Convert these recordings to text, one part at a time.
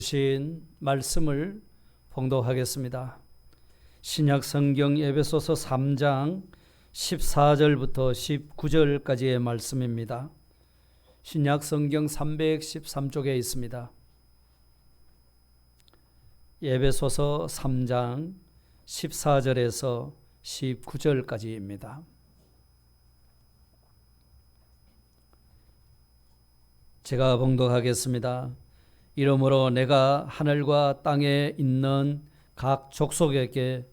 주신 말씀을 봉독하겠습니다. 신약 성경 에베소서 3장 14절부터 19절까지의 말씀입니다. 신약 성경 313쪽에 있습니다. 에베소서 3장 14절에서 19절까지입니다. 제가 봉독하겠습니다. 이러므로 내가 하늘과 땅에 있는 각 족속에게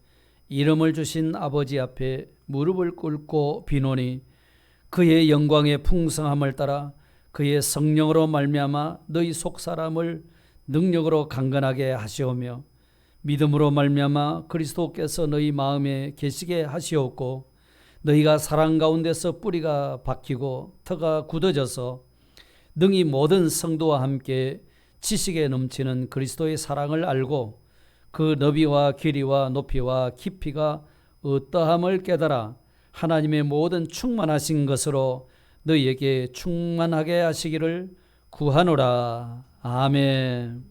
이름을 주신 아버지 앞에 무릎을 꿇고 비노니 그의 영광의 풍성함을 따라 그의 성령으로 말미암아 너희 속사람을 능력으로 강건하게 하시오며 믿음으로 말미암아 그리스도께서 너희 마음에 계시게 하시옵고 너희가 사랑 가운데서 뿌리가 박히고 터가 굳어져서 능히 모든 성도와 함께 지식에 넘치는 그리스도의 사랑을 알고 그 너비와 길이와 높이와 깊이가 어떠함을 깨달아 하나님의 모든 충만하신 것으로 너희에게 충만하게 하시기를 구하노라. 아멘.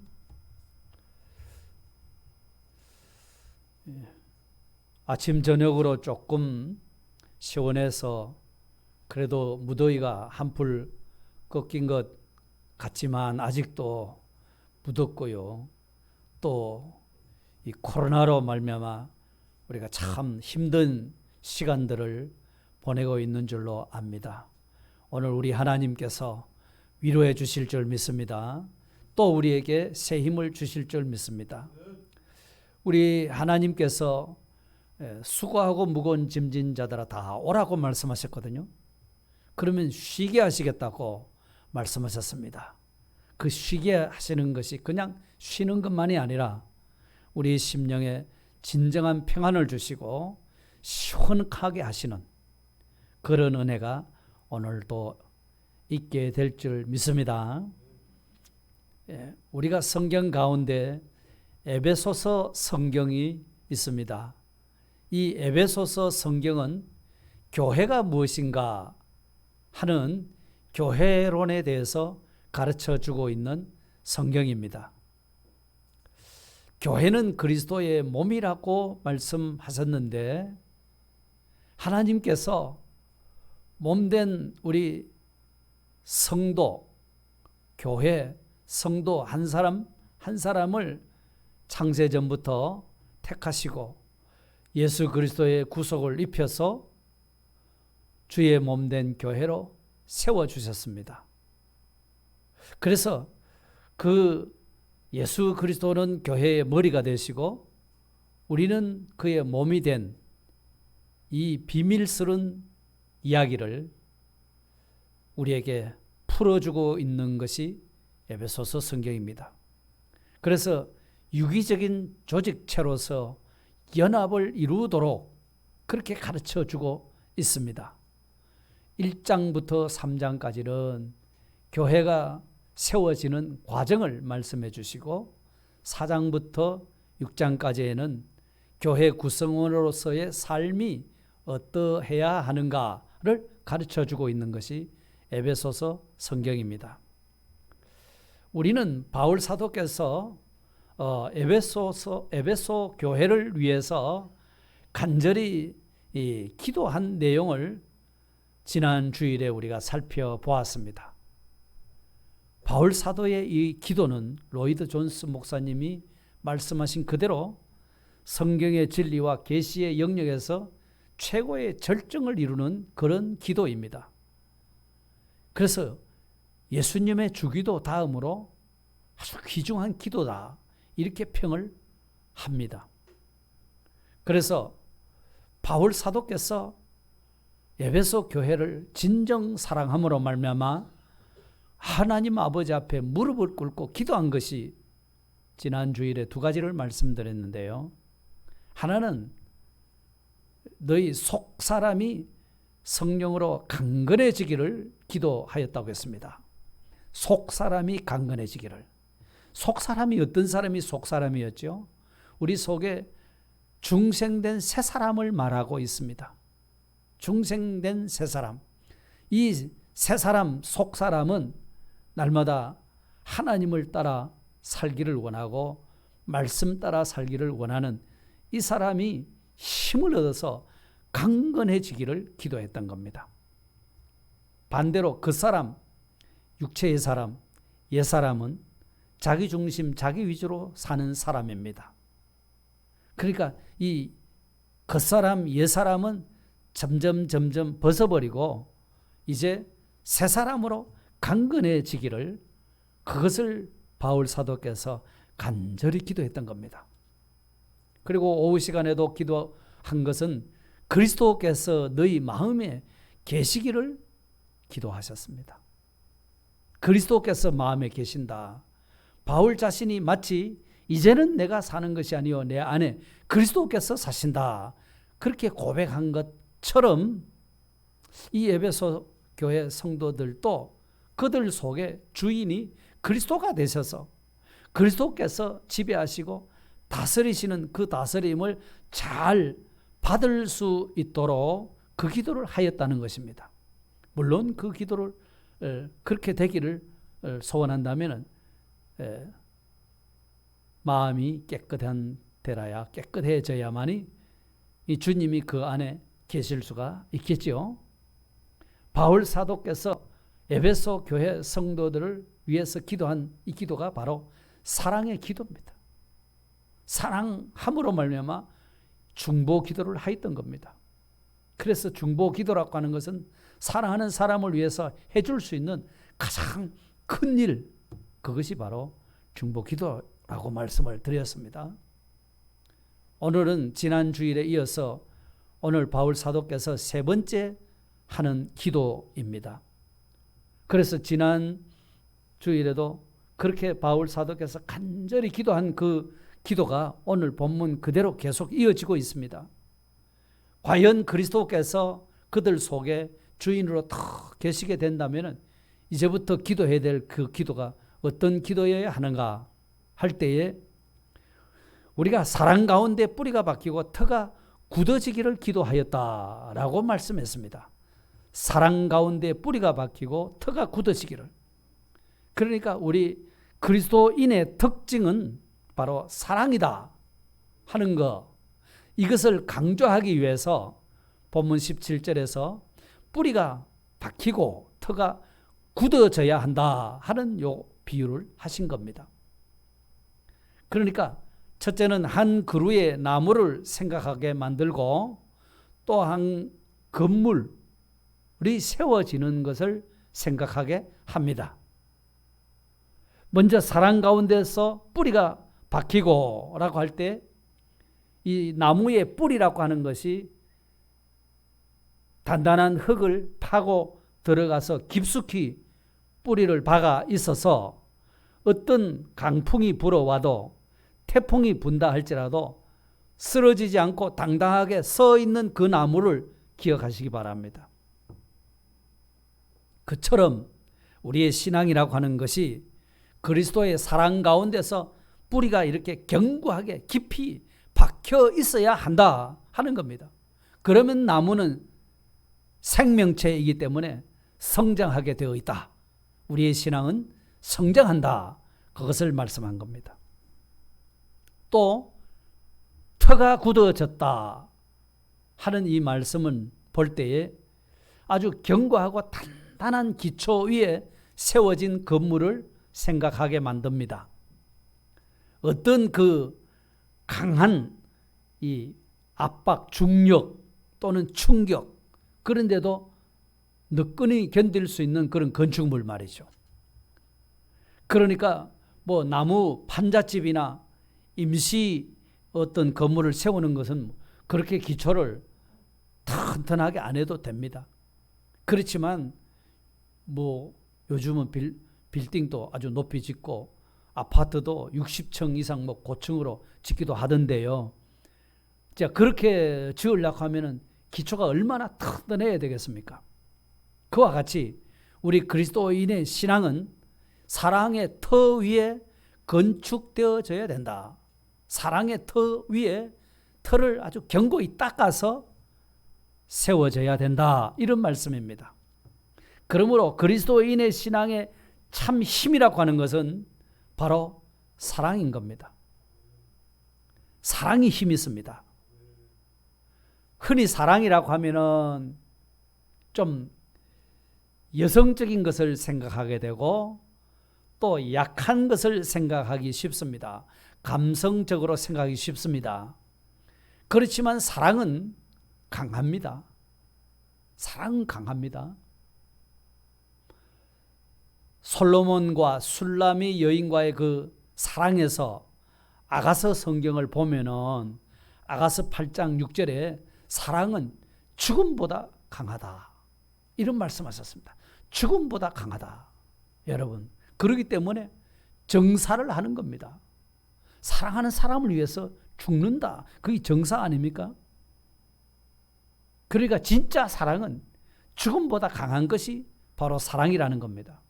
아침 저녁으로 조금 시원해서 그래도 무더위가 한풀 꺾인 것 같지만 아직도 무덥고요. 또 이 코로나로 말미암아 우리가 참 힘든 시간들을 보내고 있는 줄로 압니다. 오늘 우리 하나님께서 위로해 주실 줄 믿습니다. 또 우리에게 새 힘을 주실 줄 믿습니다. 우리 하나님께서 수고하고 무거운 짐진 자들아 다 오라고 말씀하셨거든요. 그러면 쉬게 하시겠다고 말씀하셨습니다. 그 쉬게 하시는 것이 그냥 쉬는 것만이 아니라 우리 심령에 진정한 평안을 주시고 시원하게 하시는 그런 은혜가 오늘도 있게 될 줄 믿습니다. 우리가 성경 가운데 에베소서 성경이 있습니다. 이 에베소서 성경은 교회가 무엇인가 하는 교회론에 대해서 가르쳐주고 있는 성경입니다. 교회는 그리스도의 몸이라고 말씀하셨는데 하나님께서 몸된 우리 성도, 교회, 성도 한 사람 한 사람을 창세전부터 택하시고 예수 그리스도의 구속을 입혀서 주의 몸된 교회로 세워주셨습니다. 그래서 그 예수 그리스도는 교회의 머리가 되시고 우리는 그의 몸이 된 이 비밀스러운 이야기를 우리에게 풀어주고 있는 것이 에베소서 성경입니다. 그래서 유기적인 조직체로서 연합을 이루도록 그렇게 가르쳐주고 있습니다. 1장부터 3장까지는 교회가 세워지는 과정을 말씀해 주시고 4장부터 6장까지에는 교회 구성원으로서의 삶이 어떠해야 하는가를 가르쳐주고 있는 것이 에베소서 성경입니다. 우리는 바울 사도께서 에베소 교회를 위해서 간절히 기도한 내용을 지난 주일에 우리가 살펴보았습니다. 바울 사도의 이 기도는 로이드 존스 목사님이 말씀하신 그대로 성경의 진리와 계시의 영역에서 최고의 절정을 이루는 그런 기도입니다. 그래서 예수님의 주기도 다음으로 아주 귀중한 기도다 이렇게 평을 합니다. 그래서 바울 사도께서 에베소 교회를 진정 사랑함으로 말미암아 하나님 아버지 앞에 무릎을 꿇고 기도한 것이 지난 주일에 두 가지를 말씀드렸는데요. 하나는 너희 속 사람이 성령으로 강건해지기를 기도하였다고 했습니다. 속 사람이 강건해지기를. 속 사람이 어떤 사람이 속 사람이었죠? 우리 속에 중생된 새 사람을 말하고 있습니다. 중생된 새 사람. 이 새 사람, 속 사람은 날마다 하나님을 따라 살기를 원하고 말씀 따라 살기를 원하는 이 사람이 힘을 얻어서 강건해지기를 기도했던 겁니다. 반대로 그 사람, 육체의 사람, 옛사람은 자기 중심, 자기 위주로 사는 사람입니다. 그러니까 이 겉사람, 옛사람은 점점 벗어버리고 이제 새 사람으로 강건해지기를, 그것을 바울 사도께서 간절히 기도했던 겁니다. 그리고 오후 시간에도 기도한 것은 그리스도께서 너희 마음에 계시기를 기도하셨습니다. 그리스도께서 마음에 계신다. 바울 자신이 마치 이제는 내가 사는 것이 아니요 내 안에 그리스도께서 사신다, 그렇게 고백한 것처럼 이 에베소 교회 성도들도 그들 속에 주인이 그리스도가 되셔서 그리스도께서 지배하시고 다스리시는 그 다스림을 잘 받을 수 있도록 그 기도를 하였다는 것입니다. 물론 그 기도를 그렇게 되기를 소원한다면 마음이 깨끗한 데라야, 깨끗해져야만이 이 주님이 그 안에 계실 수가 있겠지요. 바울 사도께서 에베소 교회 성도들을 위해서 기도한 이 기도가 바로 사랑의 기도입니다. 사랑함으로 말미암아 중보 기도를 하였던 겁니다. 그래서 중보 기도라고 하는 것은 사랑하는 사람을 위해서 해줄 수 있는 가장 큰 일, 그것이 바로 중보 기도라고 말씀을 드렸습니다. 오늘은 지난 주일에 이어서 오늘 바울 사도께서 세 번째 하는 기도입니다. 그래서 지난 주일에도 그렇게 바울 사도께서 간절히 기도한 그 기도가 오늘 본문 그대로 계속 이어지고 있습니다. 과연 그리스도께서 그들 속에 주인으로 더 계시게 된다면 이제부터 기도해야 될 그 기도가 어떤 기도여야 하는가 할 때에 우리가 사랑 가운데 뿌리가 박히고 터가 굳어지기를 기도하였다라고 말씀했습니다. 사랑 가운데 뿌리가 박히고 터가 굳어지기를. 그러니까 우리 그리스도인의 특징은 바로 사랑이다 하는 것, 이것을 강조하기 위해서 본문 17절에서 뿌리가 박히고 터가 굳어져야 한다 하는 요 비유를 하신 겁니다. 그러니까 첫째는 한 그루의 나무를 생각하게 만들고 또 한 건물이 세워지는 것을 생각하게 합니다. 먼저 사랑 가운데서 뿌리가 박히고 라고 할 때 이 나무의 뿌리라고 하는 것이 단단한 흙을 파고 들어가서 깊숙이 뿌리를 박아 있어서 어떤 강풍이 불어와도 태풍이 분다 할지라도 쓰러지지 않고 당당하게 서 있는 그 나무를 기억하시기 바랍니다. 그처럼 우리의 신앙이라고 하는 것이 그리스도의 사랑 가운데서 뿌리가 이렇게 견고하게 깊이 박혀 있어야 한다 하는 겁니다. 그러면 나무는 생명체이기 때문에 성장하게 되어 있다. 우리의 신앙은 성장한다. 그것을 말씀한 겁니다. 또 터가 굳어졌다 하는 이 말씀은 볼 때에 아주 견고하고 단단한 기초 위에 세워진 건물을 생각하게 만듭니다. 어떤 그 강한 이 압박, 중력 또는 충격, 그런데도 느끈히 견딜 수 있는 그런 건축물 말이죠. 그러니까 뭐 나무 판잣집이나 임시 어떤 건물을 세우는 것은 그렇게 기초를 튼튼하게 안 해도 됩니다. 그렇지만 뭐 요즘은 빌딩도 아주 높이 짓고 아파트도 60층 이상 뭐 고층으로 짓기도 하던데요. 자, 그렇게 지으려고 하면은 기초가 얼마나 튼튼해야 되겠습니까? 그와 같이 우리 그리스도인의 신앙은 사랑의 터 위에 건축되어져야 된다. 사랑의 터 위에 터를 아주 견고히 닦아서 세워져야 된다. 이런 말씀입니다. 그러므로 그리스도인의 신앙의 참 힘이라고 하는 것은 바로 사랑인 겁니다. 사랑이 힘이 있습니다. 흔히 사랑이라고 하면은 좀 여성적인 것을 생각하게 되고 또 약한 것을 생각하기 쉽습니다. 감성적으로 생각하기 쉽습니다. 그렇지만 사랑은 강합니다. 사랑은 강합니다. 솔로몬과 술람이 여인과의 그 사랑에서 아가서 성경을 보면은 아가서 8장 6절에 사랑은 죽음보다 강하다. 이런 말씀하셨습니다. 죽음보다 강하다. 여러분, 그렇기 때문에 정사를 하는 겁니다. 사랑하는 사람을 위해서 죽는다. 그게 정사 아닙니까? 그러니까 진짜 사랑은 죽음보다 강한 것이 바로 사랑이라는 겁니다.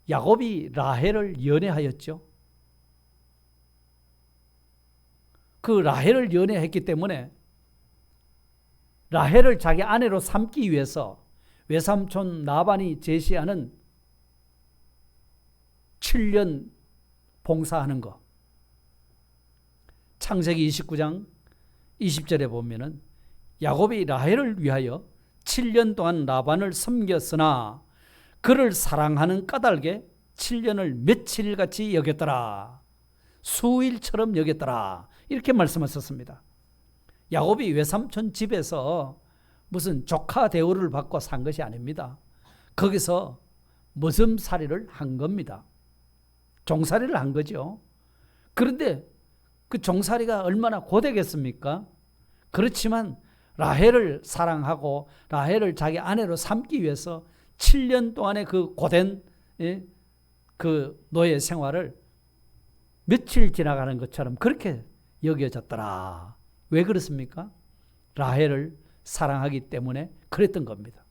야곱이 라헬을 연애하였죠. 그 라헬을 연애했기 때문에 라헬을 자기 아내로 삼기 위해서 외삼촌 라반이 제시하는 7년 봉사하는 거. 창세기 29장 20절에 보면은 야곱이 라헬을 위하여 7년 동안 라반을 섬겼으나 그를 사랑하는 까닭에 7년을 며칠같이 여겼더라. 수일처럼 여겼더라. 이렇게 말씀하셨습니다. 야곱이 외삼촌 집에서 무슨 조카 대우를 받고 산 것이 아닙니다. 거기서 머슴살이를 한 겁니다. 종살이를 한 거죠. 그런데 그 종살이가 얼마나 고되겠습니까? 그렇지만 라헬을 사랑하고 라헬을 자기 아내로 삼기 위해서 7년 동안의 그 고된 그 노예 생활을 며칠 지나가는 것처럼 그렇게 여겨졌더라. 왜 그렇습니까? 라헬을 사랑하기 때문에 그랬던 겁니다.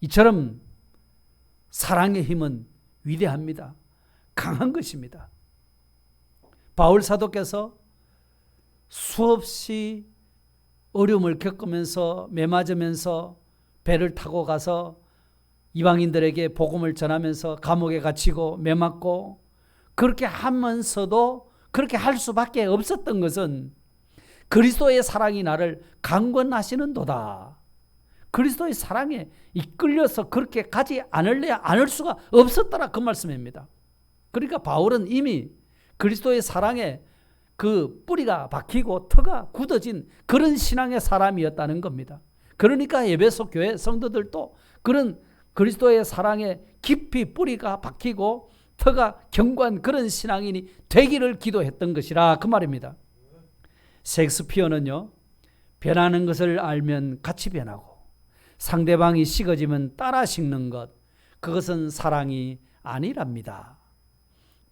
이처럼 사랑의 힘은 위대합니다. 강한 것입니다. 바울 사도께서 수없이 어려움을 겪으면서 매맞으면서 배를 타고 가서 이방인들에게 복음을 전하면서 감옥에 갇히고 매맞고 그렇게 하면서도 그렇게 할 수밖에 없었던 것은 그리스도의 사랑이 나를 강권하시는도다. 그리스도의 사랑에 이끌려서 그렇게 가지 않을래야 않을 수가 없었더라. 그 말씀입니다. 그러니까 바울은 이미 그리스도의 사랑에 그 뿌리가 박히고 터가 굳어진 그런 신앙의 사람이었다는 겁니다. 그러니까 에베소 교회 성도들도 그런 그리스도의 사랑에 깊이 뿌리가 박히고 터가 견고한 그런 신앙인이 되기를 기도했던 것이라 그 말입니다. 셰익스피어는요, 변하는 것을 알면 같이 변하고 상대방이 식어지면 따라 식는 것, 그것은 사랑이 아니랍니다.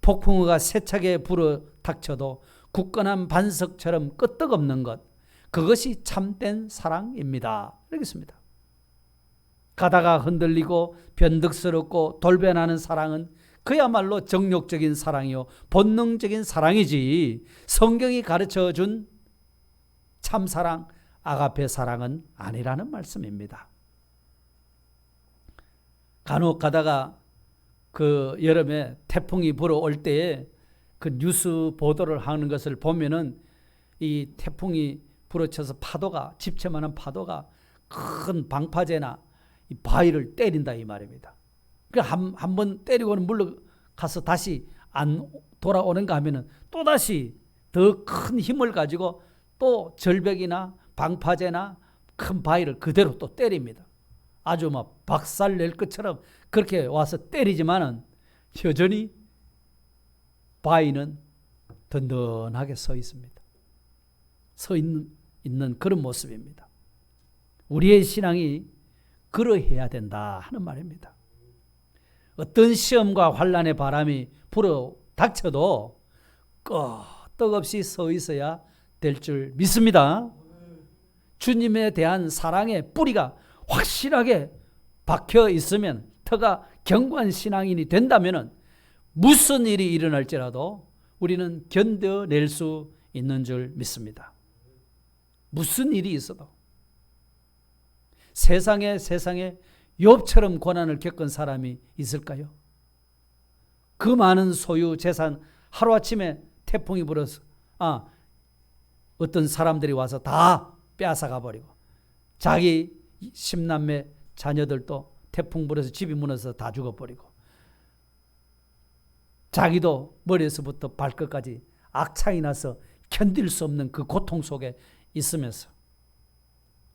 폭풍우가 세차게 불어 닥쳐도 굳건한 반석처럼 끄떡없는 것, 그것이 참된 사랑입니다. 이렇게 씁니다. 가다가 흔들리고 변덕스럽고 돌변하는 사랑은 그야말로 정욕적인 사랑이요 본능적인 사랑이지 성경이 가르쳐준 참사랑 아가페 사랑은 아니라는 말씀입니다. 간혹 가다가 그 여름에 태풍이 불어올 때에 그 뉴스 보도를 하는 것을 보면은 이 태풍이 불어쳐서 파도가 집채만한 파도가 큰 방파제나 이 바위를 때린다 이 말입니다. 한 번 때리고는 물러가서 다시 안 돌아오는가 하면은 또 다시 더 큰 힘을 가지고 또 절벽이나 방파제나 큰 바위를 그대로 또 때립니다. 아주 막 박살 낼 것처럼 그렇게 와서 때리지만은 여전히 바위는 든든하게 서 있습니다. 서 있는 그런 모습입니다. 우리의 신앙이 그러해야 된다 하는 말입니다. 어떤 시험과 환난의 바람이 불어 닥쳐도 끄떡없이 서 있어야 될 줄 믿습니다. 주님에 대한 사랑의 뿌리가 확실하게 박혀 있으면 터가 견고한 신앙인이 된다면 무슨 일이 일어날지라도 우리는 견뎌낼 수 있는 줄 믿습니다. 무슨 일이 있어도 세상에 욥처럼 고난을 겪은 사람이 있을까요? 그 많은 소유 재산 하루아침에 태풍이 불어서 어떤 사람들이 와서 다 빼앗아가 버리고 자기 10남매 자녀들도 태풍 불어서 집이 무너져서 다 죽어버리고 자기도 머리에서부터 발끝까지 악창이 나서 견딜 수 없는 그 고통 속에 있으면서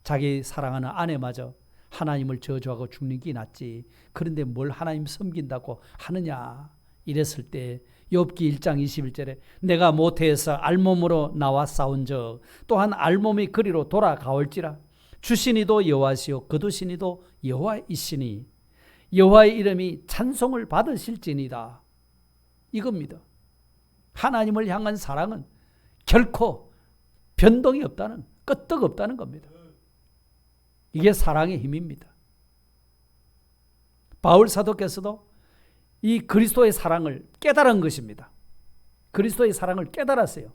자기 사랑하는 아내마저 하나님을 저주하고 죽는 게 낫지. 그런데 뭘 하나님 섬긴다고 하느냐. 이랬을 때 욥기 1장 21절에 내가 모태에서 알몸으로 나와 싸운 적 또한 알몸이 그리로 돌아가올지라 주시니도 여호와시요 거두시니도 여호와이시니 여호와의 이름이 찬송을 받으실지니이다. 이겁니다. 하나님을 향한 사랑은 결코 변동이 없다는, 끄떡 없다는 겁니다. 이게 사랑의 힘입니다. 바울 사도께서도 이 그리스도의 사랑을 깨달은 것입니다. 그리스도의 사랑을 깨달았어요.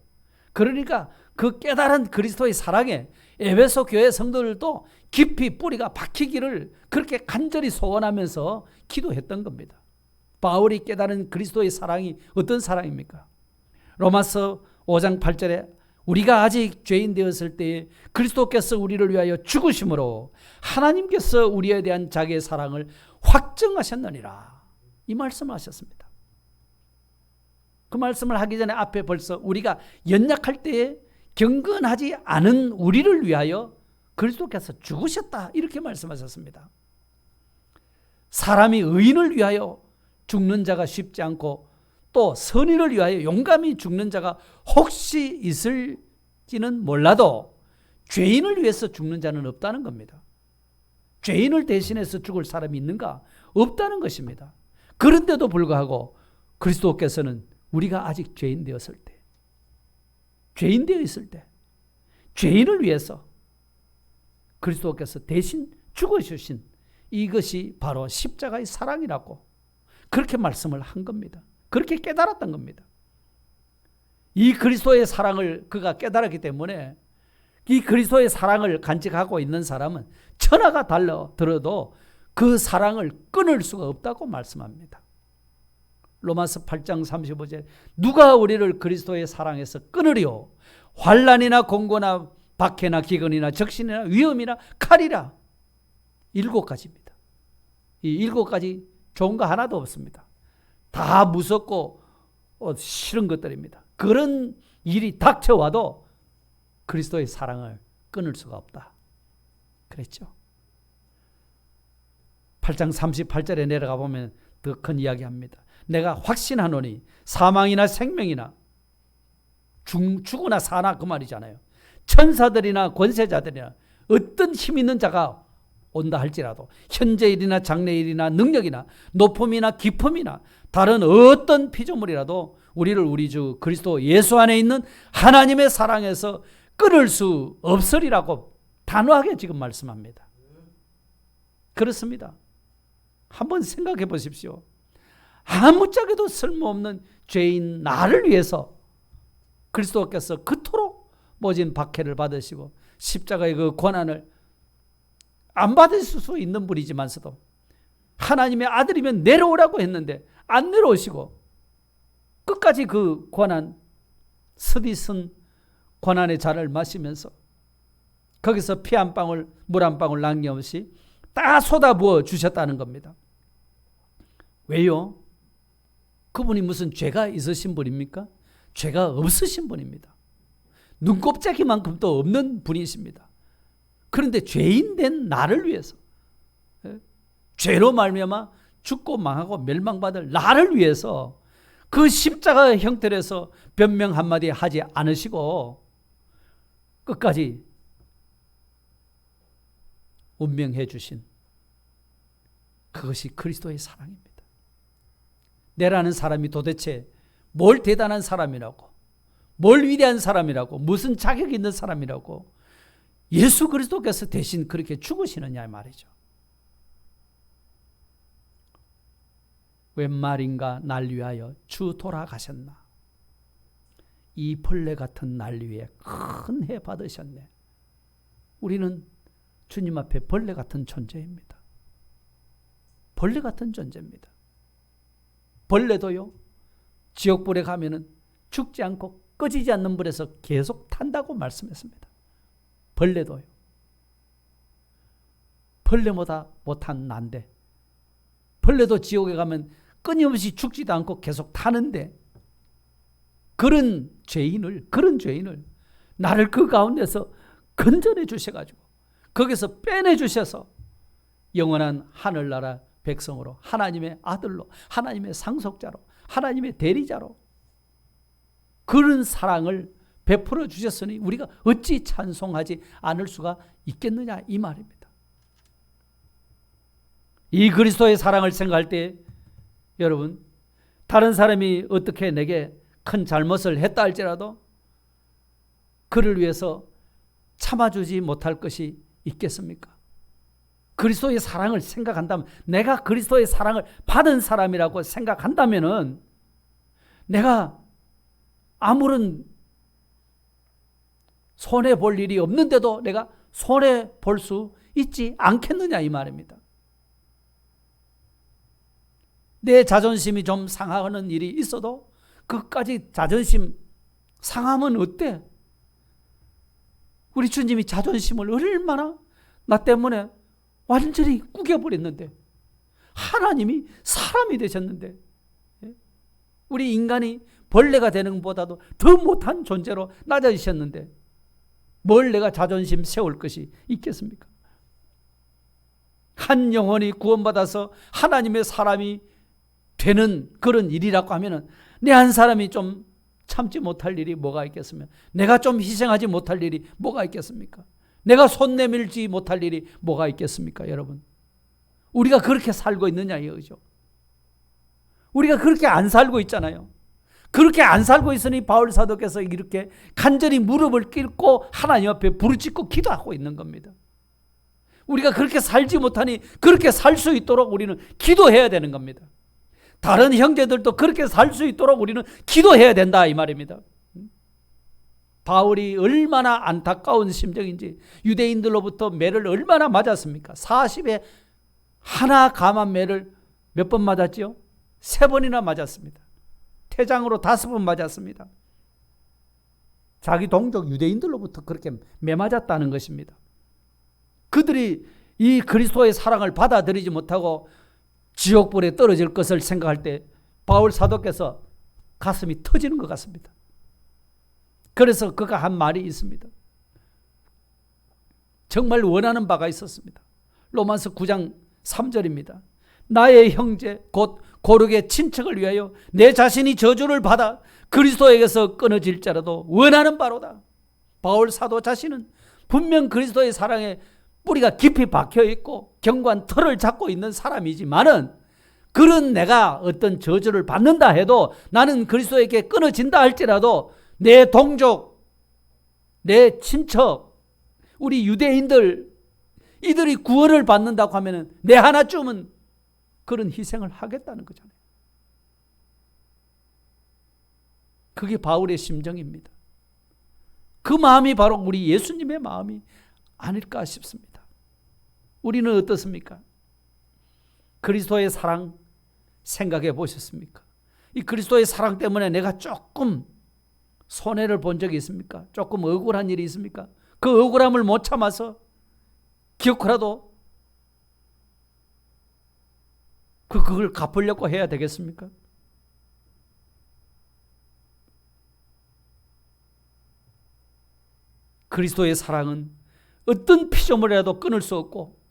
그러니까 그 깨달은 그리스도의 사랑에 에베소 교회 성도들도 깊이 뿌리가 박히기를 그렇게 간절히 소원하면서 기도했던 겁니다. 바울이 깨달은 그리스도의 사랑이 어떤 사랑입니까? 로마서 5장 8절에 우리가 아직 죄인 되었을 때에 그리스도께서 우리를 위하여 죽으심으로 하나님께서 우리에 대한 자기의 사랑을 확증하셨느니라. 이 말씀을 하셨습니다. 그 말씀을 하기 전에 앞에 벌써 우리가 연약할 때에 경건하지 않은 우리를 위하여 그리스도께서 죽으셨다. 이렇게 말씀하셨습니다. 사람이 의인을 위하여 죽는 자가 쉽지 않고 또 선인을 위하여 용감히 죽는 자가 혹시 있을지는 몰라도 죄인을 위해서 죽는 자는 없다는 겁니다. 죄인을 대신해서 죽을 사람이 있는가? 없다는 것입니다. 그런데도 불구하고 그리스도께서는 우리가 아직 죄인 되었을 때, 죄인 되어 있을 때, 죄인을 위해서 그리스도께서 대신 죽어주신 이것이 바로 십자가의 사랑이라고 그렇게 말씀을 한 겁니다. 그렇게 깨달았던 겁니다. 이 그리스도의 사랑을 그가 깨달았기 때문에 이 그리스도의 사랑을 간직하고 있는 사람은 천하가 달려들어도 그 사랑을 끊을 수가 없다고 말씀합니다. 로마서 8장 35절 누가 우리를 그리스도의 사랑에서 끊으리요? 환난이나 공고나 박해나 기근이나 적신이나 위험이나 칼이라. 7가지입니다. 이 7가지 좋은 거 하나도 없습니다. 다 무섭고 싫은 것들입니다. 그런 일이 닥쳐와도 그리스도의 사랑을 끊을 수가 없다. 그랬죠. 8장 38절에 내려가 보면 더 큰 이야기합니다. 내가 확신하노니 사망이나 생명이나 죽으나 사나 그 말이잖아요. 천사들이나 권세자들이나 어떤 힘 있는 자가 온다 할지라도 현재일이나 장래일이나 능력이나 높음이나 깊음이나 다른 어떤 피조물이라도 우리를 우리 주 그리스도 예수 안에 있는 하나님의 사랑에서 끊을 수 없으리라고 단호하게 지금 말씀합니다. 그렇습니다. 한번 생각해 보십시오. 아무짝에도 쓸모없는 죄인 나를 위해서 그리스도께서 그토록 모진 박해를 받으시고 십자가의 그 고난을 안 받으실 수 있는 분이지만서도 하나님의 아들이면 내려오라고 했는데 안 내려오시고 끝까지 그 고난, 스디슨 고난의 잔을 마시면서 거기서 피 한 방울, 물 한 방울 남김없이 다 쏟아부어 주셨다는 겁니다. 왜요? 그분이 무슨 죄가 있으신 분입니까? 죄가 없으신 분입니다. 눈곱자기만큼도 없는 분이십니다. 그런데 죄인 된 나를 위해서, 죄로 말미암아 죽고 망하고 멸망받을 나를 위해서 그 십자가 형태로서 변명 한마디 하지 않으시고 끝까지 운명해 주신 그것이 그리스도의 사랑입니다. 내라는 사람이 도대체 뭘 대단한 사람이라고, 뭘 위대한 사람이라고, 무슨 자격 있는 사람이라고 예수 그리스도께서 대신 그렇게 죽으시느냐 말이죠. 웬 말인가 날 위하여 주 돌아가셨나. 이 벌레 같은 날 위에 큰 해 받으셨네. 우리는 주님 앞에 벌레 같은 존재입니다. 벌레 같은 존재입니다. 벌레도요 지옥불에 가면은 죽지 않고 꺼지지 않는 불에서 계속 탄다고 말씀했습니다. 벌레도요. 벌레보다 못한 난데, 벌레도 지옥에 가면 끊임없이 죽지도 않고 계속 타는데, 그런 죄인을 나를 그 가운데서 건져내 주셔가지고 거기서 빼내 주셔서 영원한 하늘나라 백성으로, 하나님의 아들로, 하나님의 상속자로, 하나님의 대리자로 그런 사랑을 베풀어 주셨으니 우리가 어찌 찬송하지 않을 수가 있겠느냐, 이 말입니다. 이 그리스도의 사랑을 생각할 때 여러분, 다른 사람이 어떻게 내게 큰 잘못을 했다 할지라도 그를 위해서 참아주지 못할 것이 있겠습니까? 그리스도의 사랑을 생각한다면, 내가 그리스도의 사랑을 받은 사람이라고 생각한다면은 내가 아무런 손해 볼 일이 없는데도 내가 손해 볼 수 있지 않겠느냐, 이 말입니다. 내 자존심이 좀 상하는 일이 있어도 그까지 자존심 상하면 어때? 우리 주님이 자존심을 얼마나 나 때문에 완전히 구겨버렸는데, 하나님이 사람이 되셨는데, 우리 인간이 벌레가 되는 것보다도 더 못한 존재로 낮아지셨는데 뭘 내가 자존심 세울 것이 있겠습니까? 한 영혼이 구원받아서 하나님의 사람이 되는 그런 일이라고 하면은 내 한 사람이 좀 참지 못할 일이 뭐가 있겠으며, 내가 좀 희생하지 못할 일이 뭐가 있겠습니까? 내가 손 내밀지 못할 일이 뭐가 있겠습니까? 여러분, 우리가 그렇게 살고 있느냐 이거죠. 우리가 그렇게 안 살고 있잖아요. 그렇게 안 살고 있으니 바울 사도께서 이렇게 간절히 무릎을 꿇고 하나님 앞에 부르짖고 기도하고 있는 겁니다. 우리가 그렇게 살지 못하니 그렇게 살 수 있도록 우리는 기도해야 되는 겁니다. 다른 형제들도 그렇게 살 수 있도록 우리는 기도해야 된다, 이 말입니다. 바울이 얼마나 안타까운 심정인지, 유대인들로부터 매를 얼마나 맞았습니까? 40에 하나 감한 매를 몇 번 맞았죠? 3번이나 맞았습니다. 태장으로 5번 맞았습니다. 자기 동족 유대인들로부터 그렇게 매 맞았다는 것입니다. 그들이 이 그리스도의 사랑을 받아들이지 못하고 지옥불에 떨어질 것을 생각할 때 바울 사도께서 가슴이 터지는 것 같습니다. 그래서 그가 한 말이 있습니다. 정말 원하는 바가 있었습니다. 로마서 9장 3절입니다. 나의 형제 곧 고르게 친척을 위하여 내 자신이 저주를 받아 그리스도에게서 끊어질지라도 원하는 바로다. 바울 사도 자신은 분명 그리스도의 사랑에 뿌리가 깊이 박혀있고 견고한 털을 잡고 있는 사람이지만은, 그런 내가 어떤 저주를 받는다 해도, 나는 그리스도에게 끊어진다 할지라도 내 동족, 내 친척, 우리 유대인들, 이들이 구원을 받는다고 하면은 내 하나쯤은 그런 희생을 하겠다는 거잖아요. 그게 바울의 심정입니다. 그 마음이 바로 우리 예수님의 마음이 아닐까 싶습니다. 우리는 어떻습니까? 그리스도의 사랑 생각해 보셨습니까? 이 그리스도의 사랑 때문에 내가 조금 손해를 본 적이 있습니까? 조금 억울한 일이 있습니까? 그 억울함을 못 참아서 기어코라도 그걸 갚으려고 해야 되겠습니까? 그리스도의 사랑은 어떤 피조물이라도 끊을 수 없고,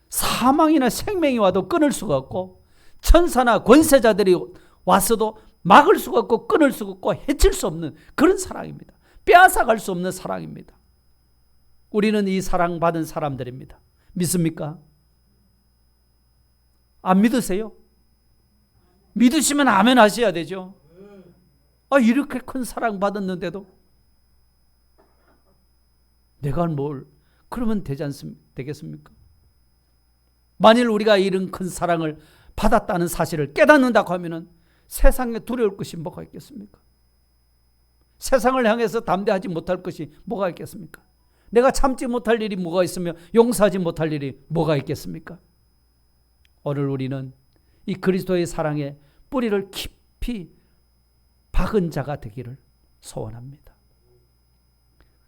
사망이나 생명이 와도 끊을 수가 없고, 천사나 권세자들이 왔어도 막을 수가 없고 끊을 수가 없고 해칠 수 없는 그런 사랑입니다. 빼앗아갈 수 없는 사랑입니다. 우리는 이 사랑받은 사람들입니다. 믿습니까? 안 믿으세요? 믿으시면 아멘 하셔야 되죠. 이렇게 큰 사랑 받았는데도 내가 뭘 그러면 되겠습니까? 만일 우리가 이런 큰 사랑을 받았다는 사실을 깨닫는다고 하면은 세상에 두려울 것이 뭐가 있겠습니까? 세상을 향해서 담대하지 못할 것이 뭐가 있겠습니까? 내가 참지 못할 일이 뭐가 있으며 용서하지 못할 일이 뭐가 있겠습니까? 오늘 우리는 이 그리스도의 사랑에 뿌리를 깊이 박은 자가 되기를 소원합니다.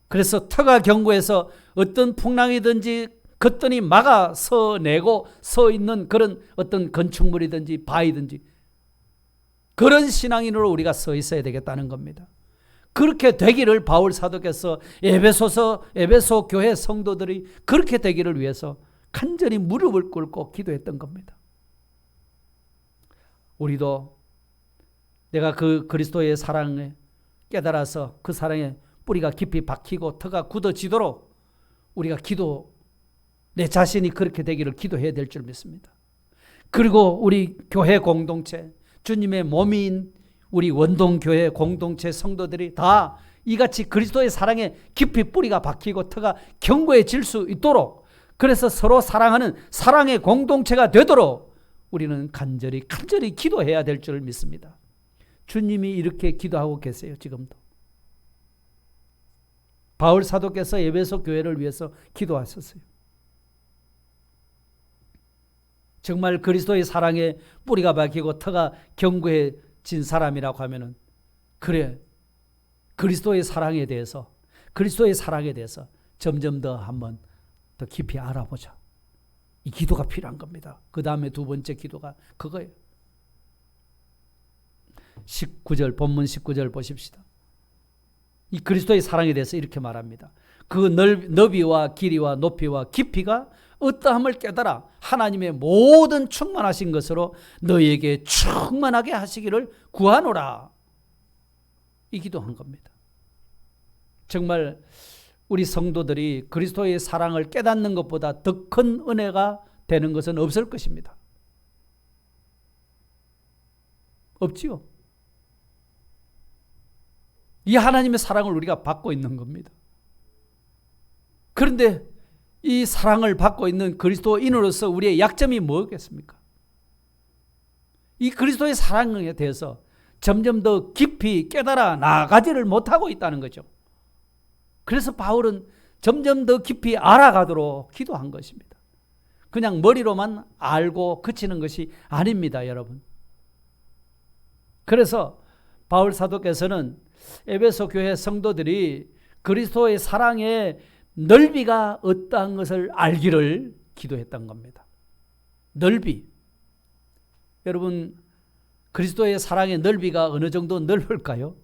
그래서 터가 견고해서 어떤 풍랑이든지 걷더니 막아 서내고 서 있는 그런 어떤 건축물이든지 바위든지 그런 신앙인으로 우리가 서 있어야 되겠다는 겁니다. 그렇게 되기를 바울 사도께서 에베소 교회 성도들이 그렇게 되기를 위해서 간절히 무릎을 꿇고 기도했던 겁니다. 우리도 내가 그 그리스도의 사랑에 깨달아서 그 사랑에 뿌리가 깊이 박히고 터가 굳어지도록 우리가 내 자신이 그렇게 되기를 기도해야 될 줄 믿습니다. 그리고 우리 교회 공동체, 주님의 몸인 우리 원동교회 공동체 성도들이 다 이같이 그리스도의 사랑에 깊이 뿌리가 박히고 터가 견고해질 수 있도록, 그래서 서로 사랑하는 사랑의 공동체가 되도록 우리는 간절히 기도해야 될 줄 믿습니다. 주님이 이렇게 기도하고 계세요. 지금도 바울 사도께서 에베소 교회를 위해서 기도하셨어요. 정말 그리스도의 사랑에 뿌리가 박히고 터가 견고해진 사람이라고 하면은, 그래, 그리스도의 사랑에 대해서 점점 더 한번 더 깊이 알아보자. 이 기도가 필요한 겁니다. 그 다음에 두 번째 기도가 그거예요. 19절, 본문 19절 보십시다. 이 그리스도의 사랑에 대해서 이렇게 말합니다. 그 너비와 길이와 높이와 깊이가 어떠함을 깨달아 하나님의 모든 충만하신 것으로 너희에게 충만하게 하시기를 구하노라. 이 기도한 겁니다. 정말 우리 성도들이 그리스도의 사랑을 깨닫는 것보다 더 큰 은혜가 되는 것은 없을 것입니다. 없지요. 이 하나님의 사랑을 우리가 받고 있는 겁니다. 그런데 이 사랑을 받고 있는 그리스도인으로서 우리의 약점이 뭐겠습니까? 이 그리스도의 사랑에 대해서 점점 더 깊이 깨달아 나아가지를 못하고 있다는 거죠. 그래서 바울은 점점 더 깊이 알아가도록 기도한 것입니다. 그냥 머리로만 알고 그치는 것이 아닙니다, 여러분. 그래서 바울 사도께서는 에베소 교회 성도들이 그리스도의 사랑의 넓이가 어떠한 것을 알기를 기도했던 겁니다. 넓이. 여러분, 그리스도의 사랑의 넓이가 어느 정도 넓을까요?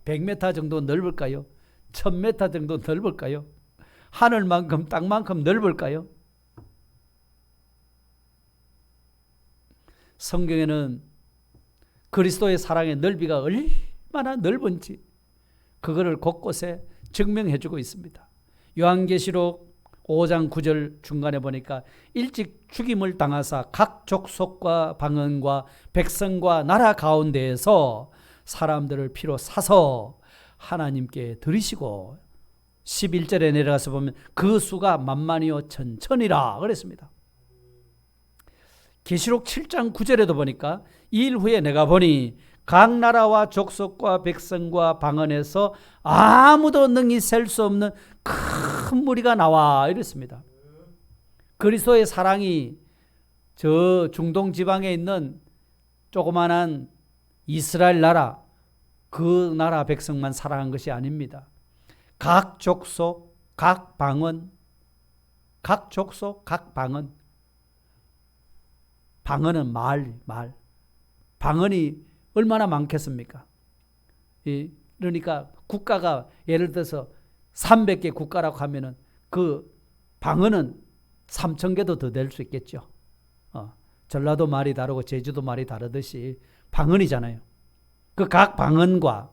100m 정도 넓을까요? 1000m 정도 넓을까요? 하늘만큼 땅만큼 넓을까요? 성경에는 그리스도의 사랑의 넓이가 얼마나 넓은지 그거를 곳곳에 증명해 주고 있습니다. 요한계시록 5장 9절 중간에 보니까 일찍 죽임을 당하사 각 족속과 방언과 백성과 나라 가운데에서 사람들을 피로 사서 하나님께 드리시고, 11절에 내려가서 보면 그 수가 만만이요 천천이라 그랬습니다. 계시록 7장 9절에도 보니까 이 일 후에 내가 보니 각 나라와 족속과 백성과 방언에서 아무도 능히 셀 수 없는 큰 무리가 나와 이랬습니다. 그리스도의 사랑이 저 중동 지방에 있는 조그만한 이스라엘 나라, 그 나라 백성만 사랑한 것이 아닙니다. 각 족속, 각 방언, 각 족속, 각 방언. 방언은 말. 방언이 얼마나 많겠습니까? 그러니까 국가가 예를 들어서 300개 국가라고 하면은 그 방언은 3000개도 더 될 수 있겠죠. 전라도 말이 다르고 제주도 말이 다르듯이 방언이잖아요. 그 각 방언과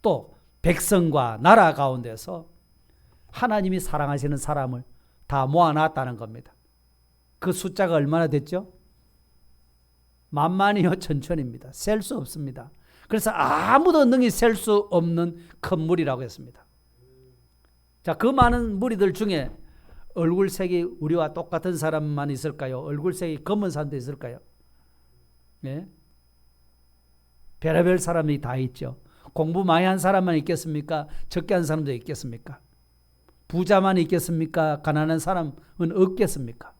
또 백성과 나라 가운데서 하나님이 사랑하시는 사람을 다 모아놨다는 겁니다. 그 숫자가 얼마나 됐죠? 만만이요 천천입니다. 셀 수 없습니다. 그래서 아무도 능히 셀 수 없는 큰 무리라고 했습니다. 자, 그 많은 무리들 중에 얼굴색이 우리와 똑같은 사람만 있을까요? 얼굴색이 검은 사람도 있을까요? 네? 별의별 사람이 다 있죠. 공부 많이 한 사람만 있겠습니까? 적게 한 사람도 있겠습니까? 부자만 있겠습니까? 가난한 사람은 없겠습니까?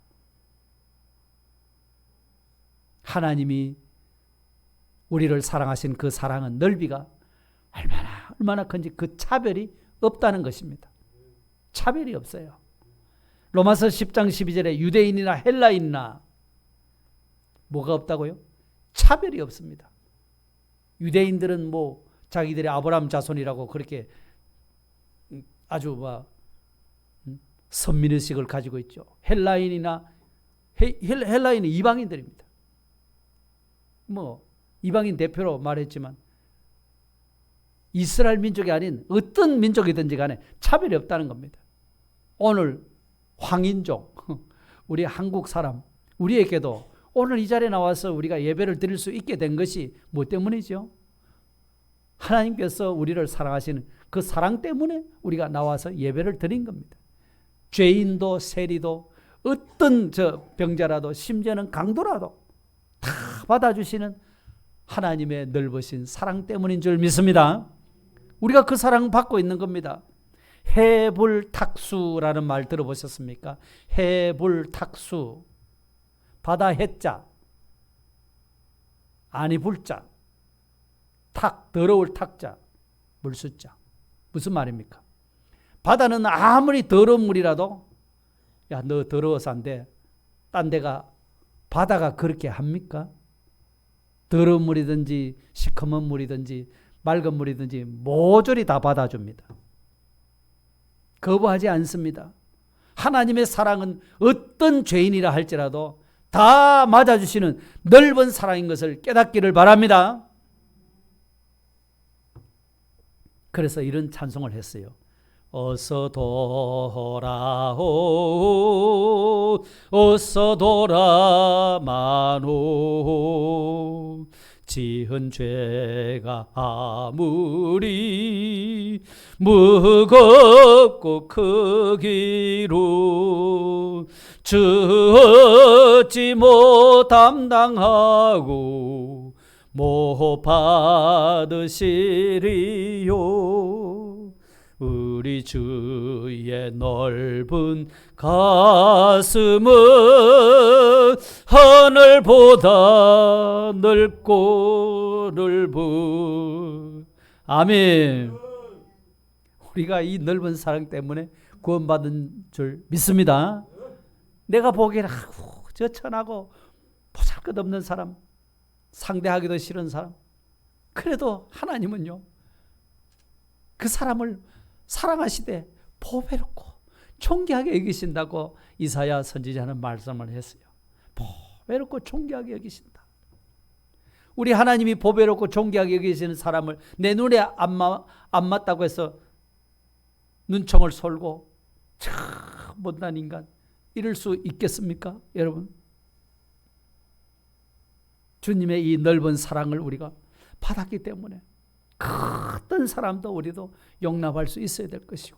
하나님이 우리를 사랑하신 그 사랑은 넓이가 얼마나 큰지 그 차별이 없다는 것입니다. 차별이 없어요. 로마서 10장 12절에 유대인이나 헬라인이나 뭐가 없다고요? 차별이 없습니다. 유대인들은 뭐 자기들이 아브라함 자손이라고 그렇게 아주 선민의식을 가지고 있죠. 헬라인은 이방인들입니다. 뭐 이방인 대표로 말했지만 이스라엘 민족이 아닌 어떤 민족이든지 간에 차별이 없다는 겁니다. 오늘 황인족, 우리 한국 사람, 우리에게도 오늘 이 자리에 나와서 우리가 예배를 드릴 수 있게 된 것이 뭐 때문이죠? 하나님께서 우리를 사랑하시는 그 사랑 때문에 우리가 나와서 예배를 드린 겁니다. 죄인도 세리도 어떤 병자라도 심지어는 강도라도 다 받아주시는 하나님의 넓으신 사랑 때문인 줄 믿습니다. 우리가 그 사랑 받고 있는 겁니다. 해불탁수라는 말 들어보셨습니까? 해불탁수. 바다 해자, 아니 불자, 탁, 더러울 탁자, 물수자. 무슨 말입니까? 바다는 아무리 더러운 물이라도 야, 너 더러워서 안 돼. 딴 데가 바다가 그렇게 합니까? 더러운 물이든지 시커먼 물이든지 맑은 물이든지 모조리 다 받아줍니다. 거부하지 않습니다. 하나님의 사랑은 어떤 죄인이라 할지라도 다 맞아주시는 넓은 사랑인 것을 깨닫기를 바랍니다. 그래서 이런 찬송을 했어요. 어서 돌아오, 어서 돌아마노. 지은 죄가 아무리 무겁고 크기로 주 어찌 못 담당하고 못 받으시리요. 우리 주의 넓은 가슴은 하늘보다 넓고 넓은. 아멘. 우리가 이 넓은 사랑 때문에 구원받은 줄 믿습니다. 내가 보기에는 저 천하고 보잘것없는 사람, 상대하기도 싫은 사람, 그래도 하나님은요 그 사람을 사랑하시되 보배롭고 존귀하게 여기신다고 이사야 선지자는 말씀을 했어요. 보배롭고 존귀하게 여기신다. 우리 하나님이 보배롭고 존귀하게 여기시는 사람을 내 눈에 안 맞다고 해서 눈총을 쏠고 참 못난 인간 이럴 수 있겠습니까? 여러분, 주님의 이 넓은 사랑을 우리가 받았기 때문에 어떤 사람도 우리도 용납할 수 있어야 될 것이고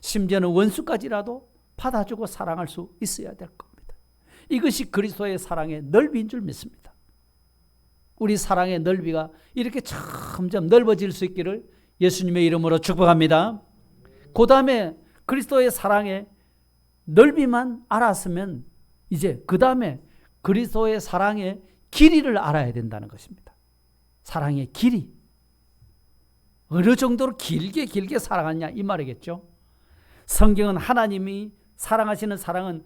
심지어는 원수까지라도 받아주고 사랑할 수 있어야 될 겁니다. 이것이 그리스도의 사랑의 넓이인 줄 믿습니다. 우리 사랑의 넓이가 이렇게 점점 넓어질 수 있기를 예수님의 이름으로 축복합니다. 그 다음에 그리스도의 사랑의 넓이만 알았으면 이제 그 다음에 그리스도의 사랑의 길이를 알아야 된다는 것입니다. 사랑의 길이. 어느 정도로 길게 사랑하냐 이 말이겠죠. 성경은 하나님이 사랑하시는 사랑은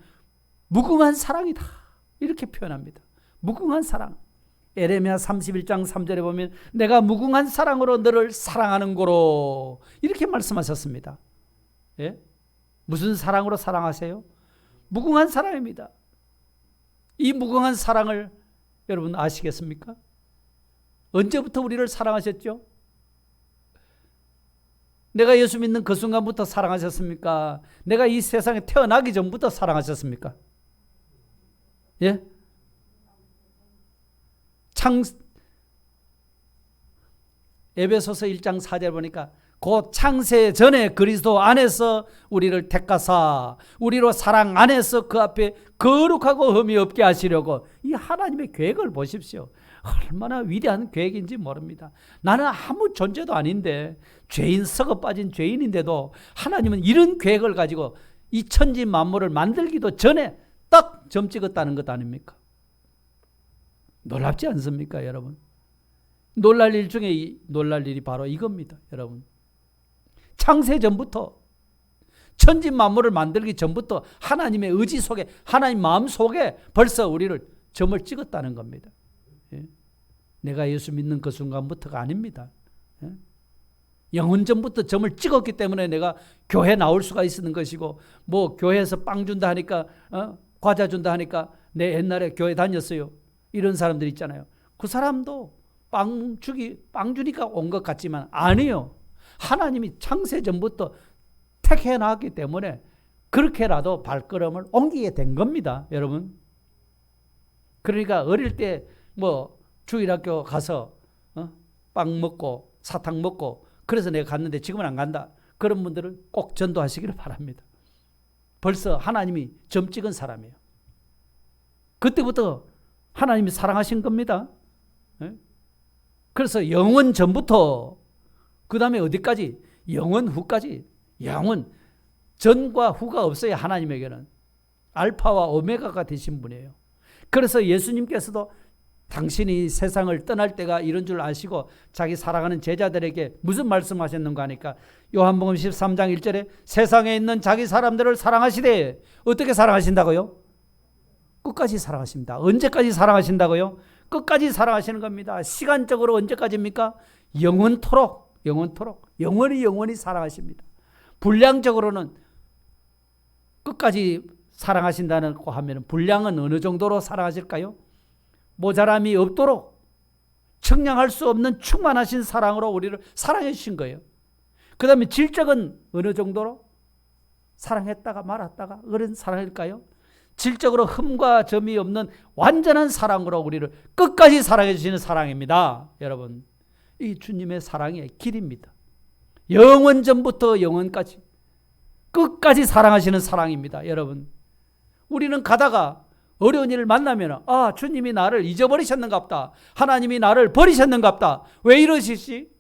무궁한 사랑이다 이렇게 표현합니다. 무궁한 사랑. 에레미야 31장 3절에 보면 내가 무궁한 사랑으로 너를 사랑하는 고로 이렇게 말씀하셨습니다. 예? 무슨 사랑으로 사랑하세요? 무궁한 사랑입니다. 이 무궁한 사랑을 여러분 아시겠습니까? 언제부터 우리를 사랑하셨죠? 내가 예수 믿는 그 순간부터 사랑하셨습니까? 내가 이 세상에 태어나기 전부터 사랑하셨습니까? 예? 에베소서 1장 4절 보니까 곧 창세 전에 그리스도 안에서 우리를 택하사 우리로 사랑 안에서 그 앞에 거룩하고 흠이 없게 하시려고. 이 하나님의 계획을 보십시오. 얼마나 위대한 계획인지 모릅니다. 나는 아무 존재도 아닌데 죄인 썩어 빠진 죄인인데도 하나님은 이런 계획을 가지고 이 천지 만물을 만들기도 전에 딱 점 찍었다는 것 아닙니까? 놀랍지 않습니까, 여러분? 놀랄 일 중에 놀랄 일이 바로 이겁니다. 여러분, 창세 전부터, 천지 만물을 만들기 전부터 하나님의 의지 속에, 하나님 마음 속에 벌써 우리를 점을 찍었다는 겁니다. 예? 내가 예수 믿는 그 순간부터가 아닙니다. 예? 영원전부터 점을 찍었기 때문에 내가 교회 나올 수가 있는 것이고, 뭐 교회에서 빵 준다 하니까, 과자 준다 하니까 내 옛날에 교회 다녔어요, 이런 사람들 있잖아요. 그 사람도 빵 주니까 온 것 같지만 아니요. 하나님이 창세 전부터 택해 놨기 때문에 그렇게라도 발걸음을 옮기게 된 겁니다, 여러분. 그러니까 어릴 때 뭐 주일학교 가서 빵 먹고 사탕 먹고 그래서 내가 갔는데 지금은 안 간다, 그런 분들은 꼭 전도하시기를 바랍니다. 벌써 하나님이 점 찍은 사람이에요. 그때부터 하나님이 사랑하신 겁니다. 그래서 영원 전부터 그 다음에 어디까지? 영원 후까지. 영원, 전과 후가 없어요. 하나님에게는 알파와 오메가가 되신 분이에요. 그래서 예수님께서도 당신이 세상을 떠날 때가 이런 줄 아시고 자기 사랑하는 제자들에게 무슨 말씀하셨는가 하니까 요한복음 13장 1절에 세상에 있는 자기 사람들을 사랑하시되, 어떻게 사랑하신다고요? 끝까지 사랑하십니다. 언제까지 사랑하신다고요? 끝까지 사랑하시는 겁니다. 시간적으로 언제까지입니까? 영원토록, 영원토록, 영원히 사랑하십니다. 분량적으로는 끝까지 사랑하신다고 하면 분량은 어느 정도로 사랑하실까요? 모자람이 없도록 청량할 수 없는 충만하신 사랑으로 우리를 사랑해 주신 거예요. 그 다음에 질적은 어느 정도로 사랑했다가 말았다가 그런 사랑일까요? 질적으로 흠과 점이 없는 완전한 사랑으로 우리를 끝까지 사랑해 주시는 사랑입니다. 여러분, 이 주님의 사랑의 길입니다. 영원 전부터 영원까지 끝까지 사랑하시는 사랑입니다. 여러분, 우리는 가다가 어려운 일을 만나면 주님이 나를 잊어버리셨는갑다, 하나님이 나를 버리셨는갑다, 왜 이러시지?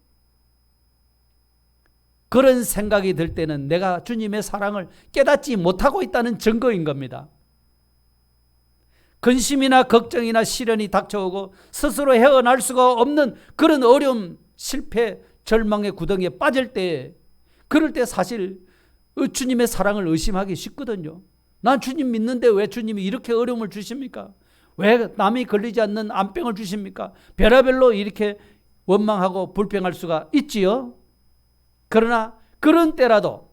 그런 생각이 들 때는 내가 주님의 사랑을 깨닫지 못하고 있다는 증거인 겁니다. 근심이나 걱정이나 시련이 닥쳐오고 스스로 헤어날 수가 없는 그런 어려움, 실패, 절망의 구덩이에 빠질 때, 그럴 때 사실 주님의 사랑을 의심하기 쉽거든요. 난 주님 믿는데 왜 주님이 이렇게 어려움을 주십니까? 왜 남이 걸리지 않는 암병을 주십니까? 별의별로 이렇게 원망하고 불평할 수가 있지요. 그러나 그런 때라도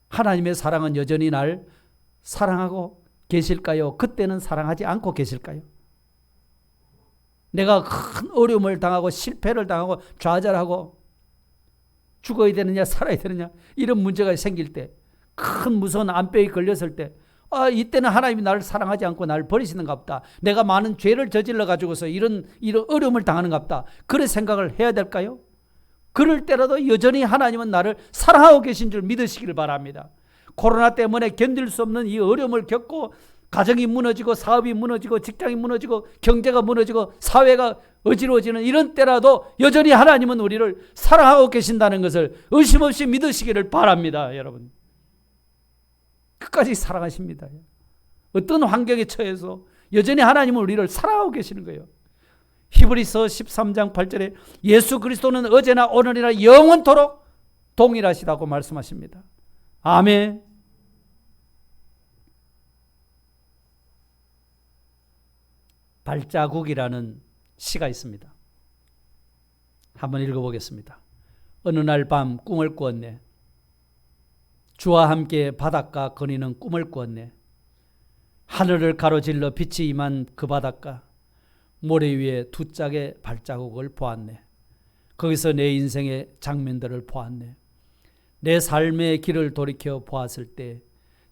하나님의 사랑은 여전히 날 사랑하고 계실까요? 그때는 사랑하지 않고 계실까요? 내가 큰 어려움을 당하고 실패를 당하고 좌절하고 죽어야 되느냐 살아야 되느냐 이런 문제가 생길 때, 큰 무서운 암병이 걸렸을 때, 이때는 하나님이 나를 사랑하지 않고 나를 버리시는가 보다, 내가 많은 죄를 저질러 가지고서 이런 어려움을 당하는가 보다, 그런 생각을 해야 될까요? 그럴 때라도 여전히 하나님은 나를 사랑하고 계신 줄 믿으시길 바랍니다. 코로나 때문에 견딜 수 없는 이 어려움을 겪고 가정이 무너지고 사업이 무너지고 직장이 무너지고 경제가 무너지고 사회가 어지러워지는 이런 때라도 여전히 하나님은 우리를 사랑하고 계신다는 것을 의심 없이 믿으시기를 바랍니다. 여러분, 끝까지 사랑하십니다. 어떤 환경에 처해서 여전히 하나님은 우리를 사랑하고 계시는 거예요. 히브리서 13장 8절에 예수 그리스도는 어제나 오늘이나 영원토록 동일하시다고 말씀하십니다. 아멘. 발자국이라는 시가 있습니다. 한번 읽어보겠습니다. 어느 날 밤 꿈을 꾸었네. 주와 함께 바닷가 거니는 꿈을 꾸었네. 하늘을 가로질러 빛이 임한 그 바닷가, 모래 위에 두 짝의 발자국을 보았네. 거기서 내 인생의 장면들을 보았네. 내 삶의 길을 돌이켜 보았을 때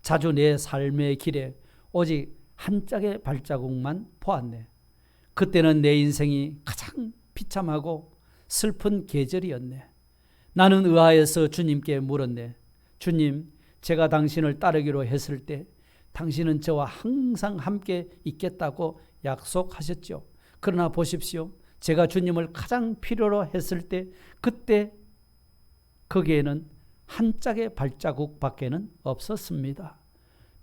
자주 내 삶의 길에 오직 한 짝의 발자국만 보았네. 그때는 내 인생이 가장 비참하고 슬픈 계절이었네. 나는 의아해서 주님께 물었네. 주님, 제가 당신을 따르기로 했을 때 당신은 저와 항상 함께 있겠다고 약속하셨죠. 그러나 보십시오. 제가 주님을 가장 필요로 했을 때 그때 거기에는 한 짝의 발자국밖에는 없었습니다.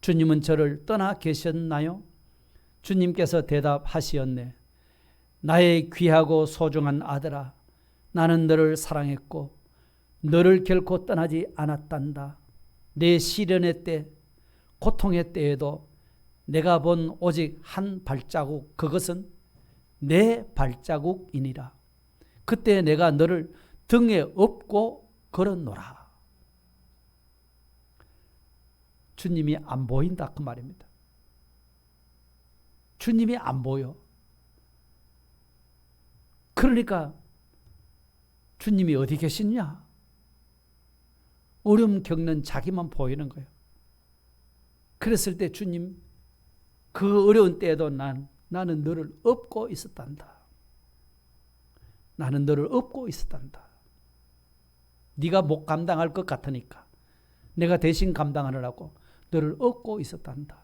주님은 저를 떠나 계셨나요? 주님께서 대답하시었네. 나의 귀하고 소중한 아들아, 나는 너를 사랑했고 너를 결코 떠나지 않았단다. 내 시련의 때, 고통의 때에도 내가 본 오직 한 발자국, 그것은 내 발자국이니라. 그때 내가 너를 등에 업고 걸었노라. 주님이 안 보인다 그 말입니다. 주님이 안 보여. 그러니까 주님이 어디 계시냐? 어려움 겪는 자기만 보이는 거예요. 그랬을 때 주님, 그 어려운 때에도 나는 너를 업고 있었단다. 나는 너를 업고 있었단다. 네가 못 감당할 것 같으니까 내가 대신 감당하느라고 너를 업고 있었단다.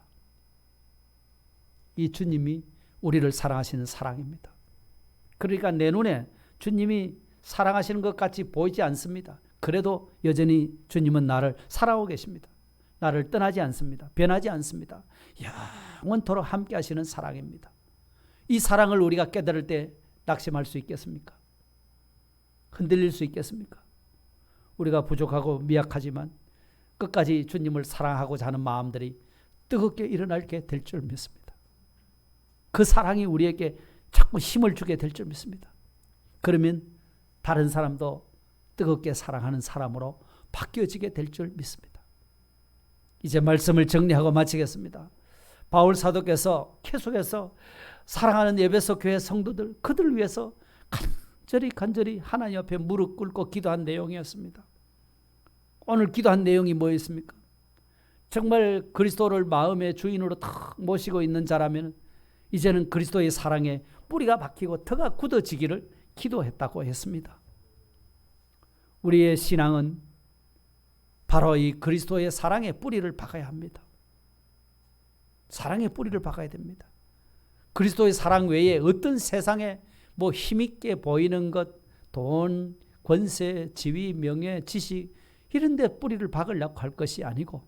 이 주님이 우리를 사랑하시는 사랑입니다. 그러니까 내 눈에 주님이 사랑하시는 것 같이 보이지 않습니다. 그래도 여전히 주님은 나를 사랑하고 계십니다. 나를 떠나지 않습니다. 변하지 않습니다. 영원토록 함께 하시는 사랑입니다. 이 사랑을 우리가 깨달을 때 낙심할 수 있겠습니까? 흔들릴 수 있겠습니까? 우리가 부족하고 미약하지만 끝까지 주님을 사랑하고자 하는 마음들이 뜨겁게 일어나게 될 줄 믿습니다. 그 사랑이 우리에게 자꾸 힘을 주게 될 줄 믿습니다. 그러면 다른 사람도 뜨겁게 사랑하는 사람으로 바뀌어지게 될 줄 믿습니다. 이제 말씀을 정리하고 마치겠습니다. 바울 사도께서 계속해서 사랑하는 에베소 교회 성도들, 그들 위해서 간절히 하나님 앞에 무릎 꿇고 기도한 내용이었습니다. 오늘 기도한 내용이 뭐였습니까? 정말 그리스도를 마음의 주인으로 탁 모시고 있는 자라면 이제는 그리스도의 사랑에 뿌리가 박히고 터가 굳어지기를 기도했다고 했습니다. 우리의 신앙은 바로 이 그리스도의 사랑에 뿌리를 박아야 합니다. 사랑에 뿌리를 박아야 됩니다. 그리스도의 사랑 외에 어떤 세상에 뭐 힘있게 보이는 것, 돈, 권세, 지위, 명예, 지식 이런 데 뿌리를 박으려고 할 것이 아니고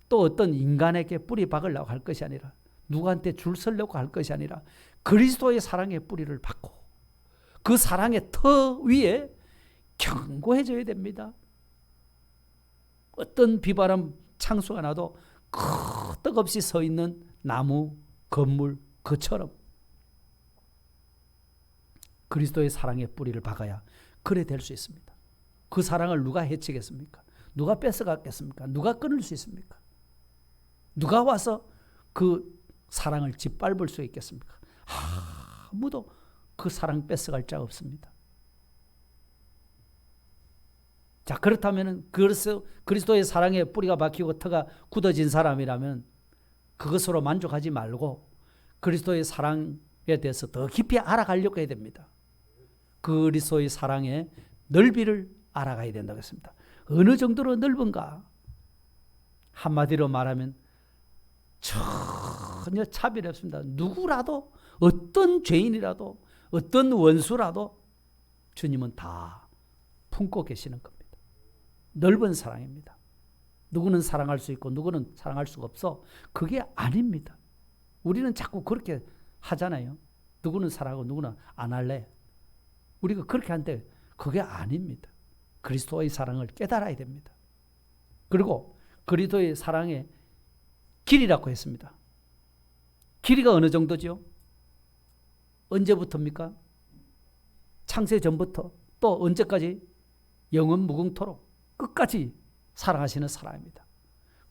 또 어떤 인간에게 뿌리 박으려고 할 것이 아니라 누구한테 줄 서려고 할 것이 아니라 그리스도의 사랑에 뿌리를 박고 그 사랑의 터 위에 견고해져야 됩니다. 어떤 비바람 창수가 나도 끄떡없이 서 있는 나무, 건물, 그처럼 그리스도의 사랑에 뿌리를 박아야 그래 될 수 있습니다. 그 사랑을 누가 해치겠습니까? 누가 뺏어갔겠습니까? 누가 끊을 수 있습니까? 누가 와서 그 사랑을 짓밟을 수 있겠습니까? 아무도 그 사랑 뺏어갈 자가 없습니다. 자, 그렇다면 그리스도의 사랑에 뿌리가 박히고 터가 굳어진 사람이라면 그것으로 만족하지 말고 그리스도의 사랑에 대해서 더 깊이 알아가려고 해야 됩니다. 그리스도의 사랑의 넓이를 알아가야 된다고 했습니다. 어느 정도로 넓은가? 한마디로 말하면 전혀 차별이 없습니다. 누구라도 어떤 죄인이라도 어떤 원수라도 주님은 다 품고 계시는 겁니다. 넓은 사랑입니다. 누구는 사랑할 수 있고 누구는 사랑할 수가 없어. 그게 아닙니다. 우리는 자꾸 그렇게 하잖아요. 누구는 사랑하고 누구는 안 할래. 우리가 그렇게 하는데 그게 아닙니다. 그리스도의 사랑을 깨달아야 됩니다. 그리고 그리스도의 사랑의 길이라고 했습니다. 길이가 어느 정도죠? 언제부터입니까? 창세 전부터 또 언제까지? 영원 무궁토록 끝까지 사랑하시는 사랑입니다.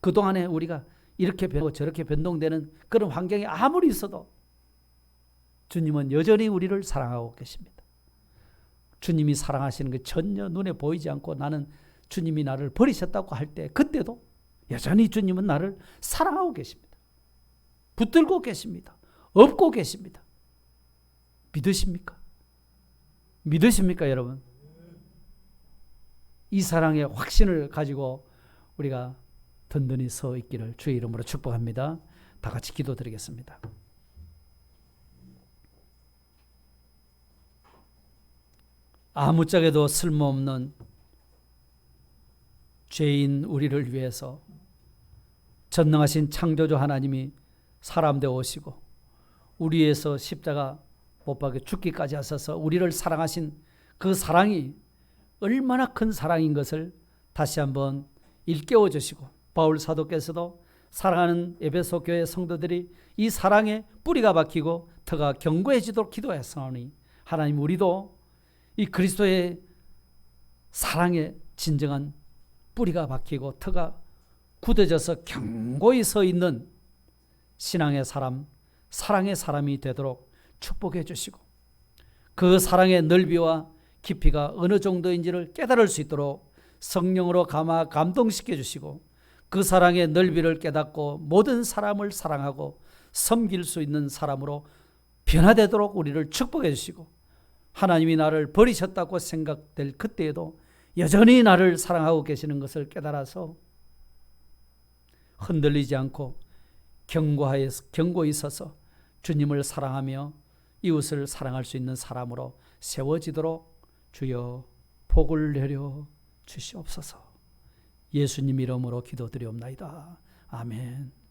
그동안에 우리가 이렇게 변하고 저렇게 변동되는 그런 환경이 아무리 있어도 주님은 여전히 우리를 사랑하고 계십니다. 주님이 사랑하시는 게 전혀 눈에 보이지 않고 나는 주님이 나를 버리셨다고 할 때 그때도 여전히 주님은 나를 사랑하고 계십니다. 붙들고 계십니다. 업고 계십니다. 믿으십니까? 믿으십니까, 여러분? 이 사랑의 확신을 가지고 우리가 든든히 서 있기를 주의 이름으로 축복합니다. 다 같이 기도드리겠습니다. 아무짝에도 쓸모없는 죄인 우리를 위해서 전능하신 창조주 하나님이 사람 되어 오시고 우리 위해서 십자가 못 박혀 죽기까지 하셔서 우리를 사랑하신 그 사랑이 얼마나 큰 사랑인 것을 다시 한번 일깨워 주시고, 바울 사도께서도 사랑하는 에베소 교회 성도들이 이 사랑에 뿌리가 박히고 터가 견고해지도록 기도하였사오니, 하나님, 우리도 이 그리스도의 사랑에 진정한 뿌리가 박히고 터가 굳어져서 견고히 서 있는 신앙의 사람, 사랑의 사람이 되도록 축복해 주시고, 그 사랑의 넓이와 깊이가 어느 정도인지를 깨달을 수 있도록 성령으로 감동시켜 주시고, 그 사랑의 넓이를 깨닫고 모든 사람을 사랑하고 섬길 수 있는 사람으로 변화되도록 우리를 축복해 주시고, 하나님이 나를 버리셨다고 생각될 그때에도 여전히 나를 사랑하고 계시는 것을 깨달아서 흔들리지 않고 견고히 서서 주님을 사랑하며 이웃을 사랑할 수 있는 사람으로 세워지도록 주여 복을 내려 주시옵소서. 예수님 이름으로 기도드리옵나이다. 아멘.